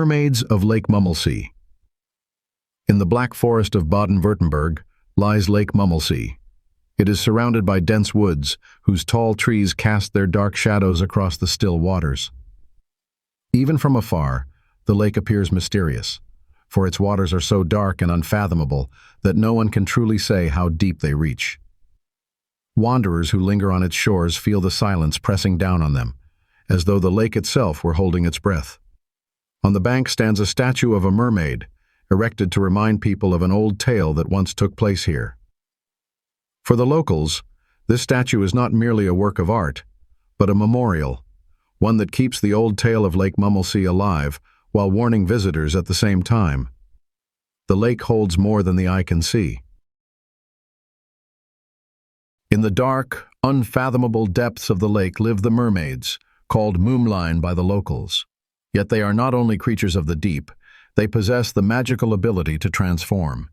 Mermaids of Lake Mummelsee. In the Black Forest of Baden-Württemberg lies Lake Mummelsee. It is surrounded by dense woods, whose tall trees cast their dark shadows across the still waters. Even from afar, the lake appears mysterious, for its waters are so dark and unfathomable that no one can truly say how deep they reach. Wanderers who linger on its shores feel the silence pressing down on them, as though the lake itself were holding its breath. On the bank stands a statue of a mermaid, erected to remind people of an old tale that once took place here. For the locals, this statue is not merely a work of art, but a memorial, one that keeps the old tale of Lake Mummelsee alive while warning visitors at the same time. The lake holds more than the eye can see. In the dark, unfathomable depths of the lake live the mermaids, called Mummelsee by the locals. Yet they are not only creatures of the deep, they possess the magical ability to transform.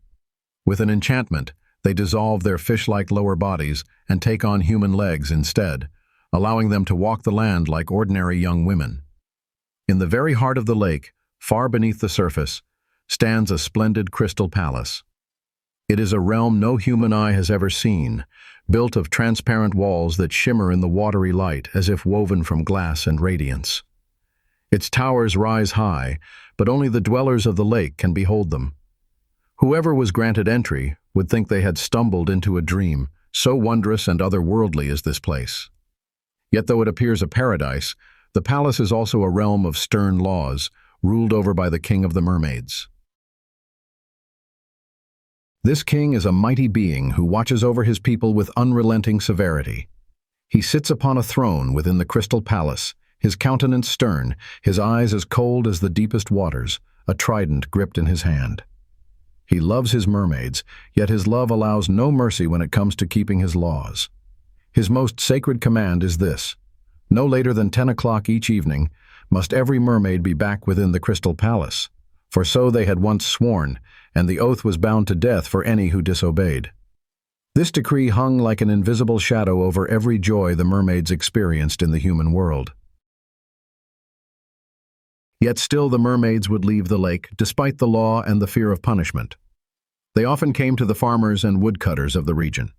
With an enchantment, they dissolve their fish-like lower bodies and take on human legs instead, allowing them to walk the land like ordinary young women. In the very heart of the lake, far beneath the surface, stands a splendid crystal palace. It is a realm no human eye has ever seen, built of transparent walls that shimmer in the watery light as if woven from glass and radiance. Its towers rise high, but only the dwellers of the lake can behold them. Whoever was granted entry would think they had stumbled into a dream, so wondrous and otherworldly is this place. Yet though it appears a paradise, the palace is also a realm of stern laws, ruled over by the king of the mermaids. This king is a mighty being who watches over his people with unrelenting severity. He sits upon a throne within the crystal palace, his countenance stern, his eyes as cold as the deepest waters, a trident gripped in his hand. He loves his mermaids, yet his love allows no mercy when it comes to keeping his laws. His most sacred command is this: no later than 10 o'clock each evening must every mermaid be back within the crystal palace, for so they had once sworn, and the oath was bound to death for any who disobeyed. This decree hung like an invisible shadow over every joy the mermaids experienced in the human world. Yet still the mermaids would leave the lake, despite the law and the fear of punishment. They often came to the farmers and woodcutters of the region.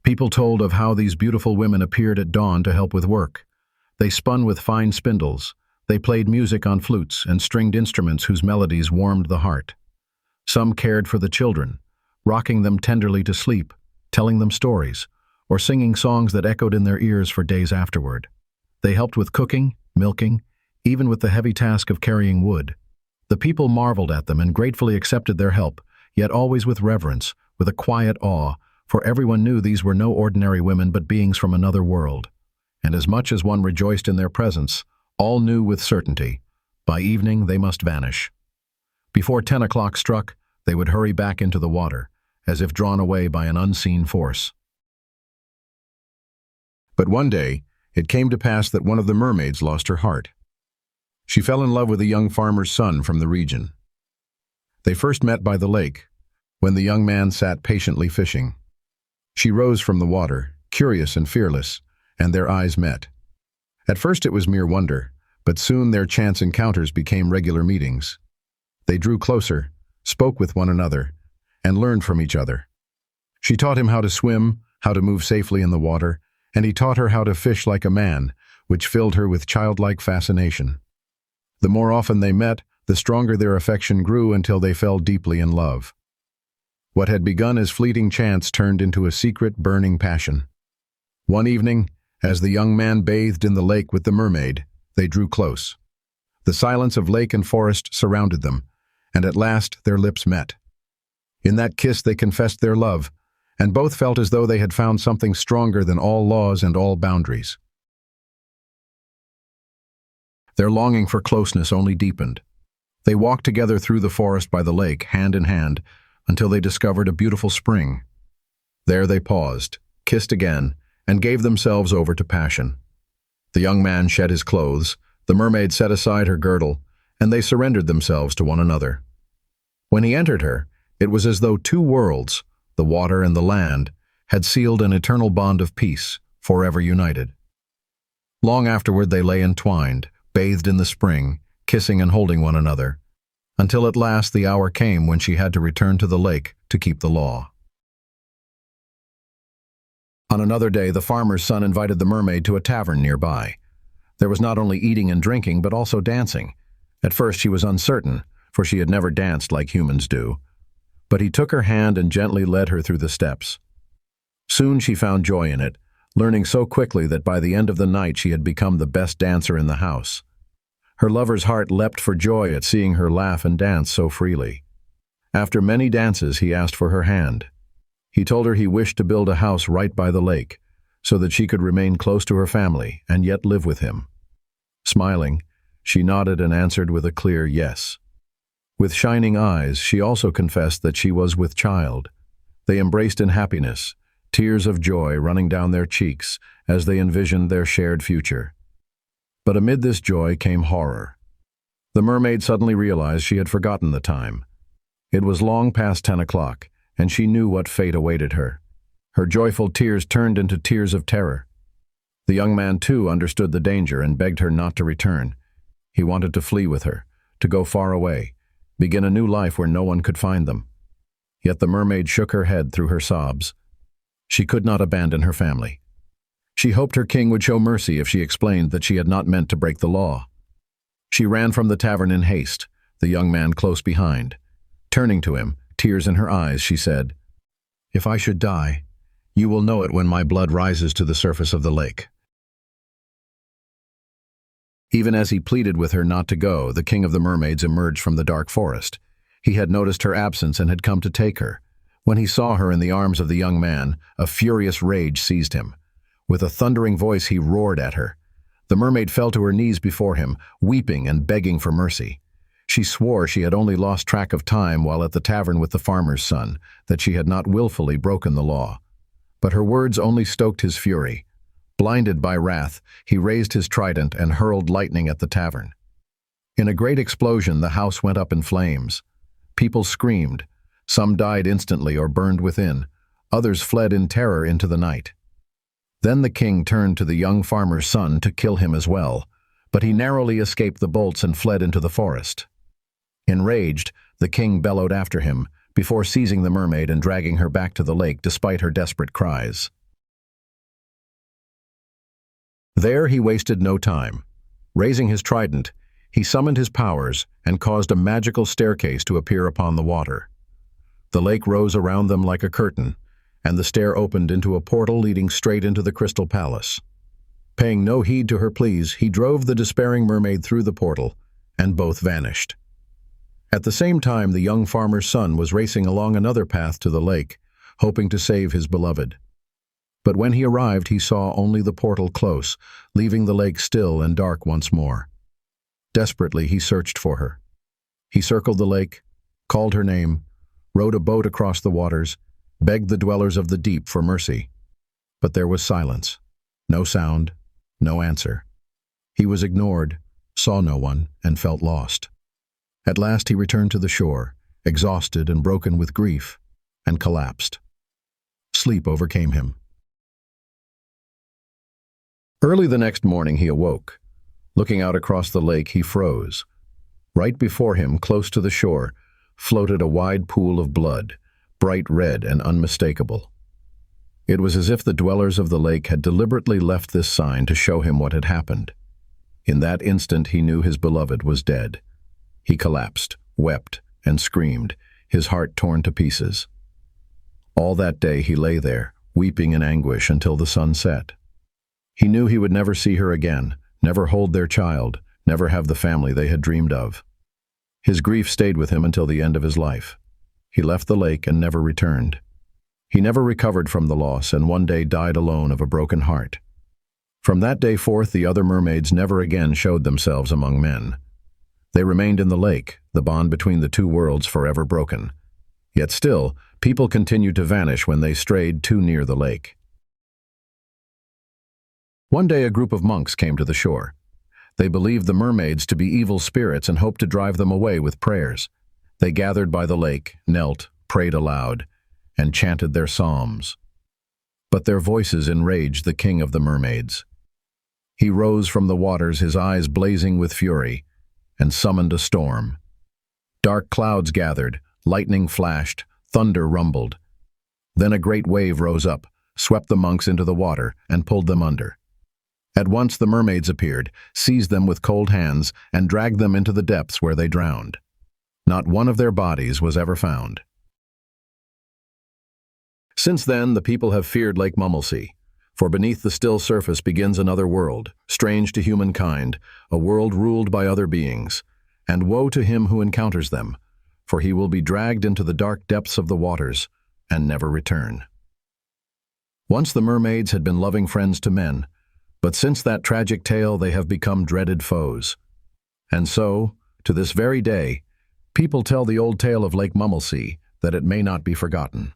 People told of how these beautiful women appeared at dawn to help with work. They spun with fine spindles. They played music on flutes and stringed instruments whose melodies warmed the heart. Some cared for the children, rocking them tenderly to sleep, telling them stories, or singing songs that echoed in their ears for days afterward. They helped with cooking, milking, even with the heavy task of carrying wood. The people marveled at them and gratefully accepted their help, yet always with reverence, with a quiet awe, for everyone knew these were no ordinary women but beings from another world. And as much as one rejoiced in their presence, all knew with certainty, by evening they must vanish. Before 10 o'clock struck, they would hurry back into the water, as if drawn away by an unseen force. But one day, it came to pass that one of the mermaids lost her heart. She fell in love with a young farmer's son from the region. They first met by the lake, when the young man sat patiently fishing. She rose from the water, curious and fearless, and their eyes met. At first it was mere wonder, but soon their chance encounters became regular meetings. They drew closer, spoke with one another, and learned from each other. She taught him how to swim, how to move safely in the water, and he taught her how to fish like a man, which filled her with childlike fascination. The more often they met, the stronger their affection grew until they fell deeply in love. What had begun as fleeting chance turned into a secret, burning passion. One evening, as the young man bathed in the lake with the mermaid, they drew close. The silence of lake and forest surrounded them, and at last their lips met. In that kiss they confessed their love, and both felt as though they had found something stronger than all laws and all boundaries. Their longing for closeness only deepened. They walked together through the forest by the lake, hand in hand, until they discovered a beautiful spring. There they paused, kissed again, and gave themselves over to passion. The young man shed his clothes, the mermaid set aside her girdle, and they surrendered themselves to one another. When he entered her, it was as though two worlds, the water and the land, had sealed an eternal bond of peace, forever united. Long afterward they lay entwined, bathed in the spring, kissing and holding one another, until at last the hour came when she had to return to the lake to keep the law. On another day, the farmer's son invited the mermaid to a tavern nearby. There was not only eating and drinking, but also dancing. At first she was uncertain, for she had never danced like humans do. But he took her hand and gently led her through the steps. Soon she found joy in it, learning so quickly that by the end of the night she had become the best dancer in the house. Her lover's heart leapt for joy at seeing her laugh and dance so freely. After many dances, he asked for her hand. He told her he wished to build a house right by the lake, so that she could remain close to her family and yet live with him. Smiling, she nodded and answered with a clear yes. With shining eyes, she also confessed that she was with child. They embraced in happiness, tears of joy running down their cheeks as they envisioned their shared future. But amid this joy came horror. The mermaid suddenly realized she had forgotten the time. It was long past 10 o'clock, and she knew what fate awaited her. Her joyful tears turned into tears of terror. The young man, too, understood the danger and begged her not to return. He wanted to flee with her, to go far away, begin a new life where no one could find them. Yet the mermaid shook her head through her sobs. She could not abandon her family. She hoped her king would show mercy if she explained that she had not meant to break the law. She ran from the tavern in haste, the young man close behind. Turning to him, tears in her eyes, she said, "If I should die, you will know it when my blood rises to the surface of the lake." Even as he pleaded with her not to go, the king of the mermaids emerged from the dark forest. He had noticed her absence and had come to take her. When he saw her in the arms of the young man, a furious rage seized him. With a thundering voice, he roared at her. The mermaid fell to her knees before him, weeping and begging for mercy. She swore she had only lost track of time while at the tavern with the farmer's son, that she had not willfully broken the law. But her words only stoked his fury. Blinded by wrath, he raised his trident and hurled lightning at the tavern. In a great explosion, the house went up in flames. People screamed. Some died instantly or burned within. Others fled in terror into the night. Then the king turned to the young farmer's son to kill him as well, but he narrowly escaped the bolts and fled into the forest. Enraged, the king bellowed after him, before seizing the mermaid and dragging her back to the lake despite her desperate cries. There he wasted no time. Raising his trident, he summoned his powers and caused a magical staircase to appear upon the water. The lake rose around them like a curtain, and the stair opened into a portal leading straight into the crystal palace. Paying no heed to her pleas, he drove the despairing mermaid through the portal, and both vanished. At the same time, the young farmer's son was racing along another path to the lake, hoping to save his beloved. But when he arrived, he saw only the portal close, leaving the lake still and dark once more. Desperately, he searched for her. He circled the lake, called her name, rowed a boat across the waters, begged the dwellers of the deep for mercy. But there was silence, no sound, no answer. He was ignored, saw no one, and felt lost. At last he returned to the shore, exhausted and broken with grief, and collapsed. Sleep overcame him. Early the next morning he awoke. Looking out across the lake, he froze. Right before him, close to the shore, floated a wide pool of blood, bright red and unmistakable. It was as if the dwellers of the lake had deliberately left this sign to show him what had happened. In that instant he knew his beloved was dead. He collapsed, wept, and screamed, his heart torn to pieces. All that day he lay there, weeping in anguish until the sun set. He knew he would never see her again, never hold their child, never have the family they had dreamed of. His grief stayed with him until the end of his life. He left the lake and never returned. He never recovered from the loss and one day died alone of a broken heart. From that day forth, the other mermaids never again showed themselves among men. They remained in the lake, the bond between the two worlds forever broken. Yet still, people continued to vanish when they strayed too near the lake. One day a group of monks came to the shore. They believed the mermaids to be evil spirits and hoped to drive them away with prayers. They gathered by the lake, knelt, prayed aloud, and chanted their psalms. But their voices enraged the king of the mermaids. He rose from the waters, his eyes blazing with fury, and summoned a storm. Dark clouds gathered, lightning flashed, thunder rumbled. Then a great wave rose up, swept the monks into the water, and pulled them under. At once the mermaids appeared, seized them with cold hands, and dragged them into the depths where they drowned. Not one of their bodies was ever found. Since then, the people have feared Lake Mummelsee, for beneath the still surface begins another world, strange to humankind, a world ruled by other beings. And woe to him who encounters them, for he will be dragged into the dark depths of the waters and never return. Once the mermaids had been loving friends to men, but since that tragic tale they have become dreaded foes. And so, to this very day, people tell the old tale of Lake Mummelsee that it may not be forgotten.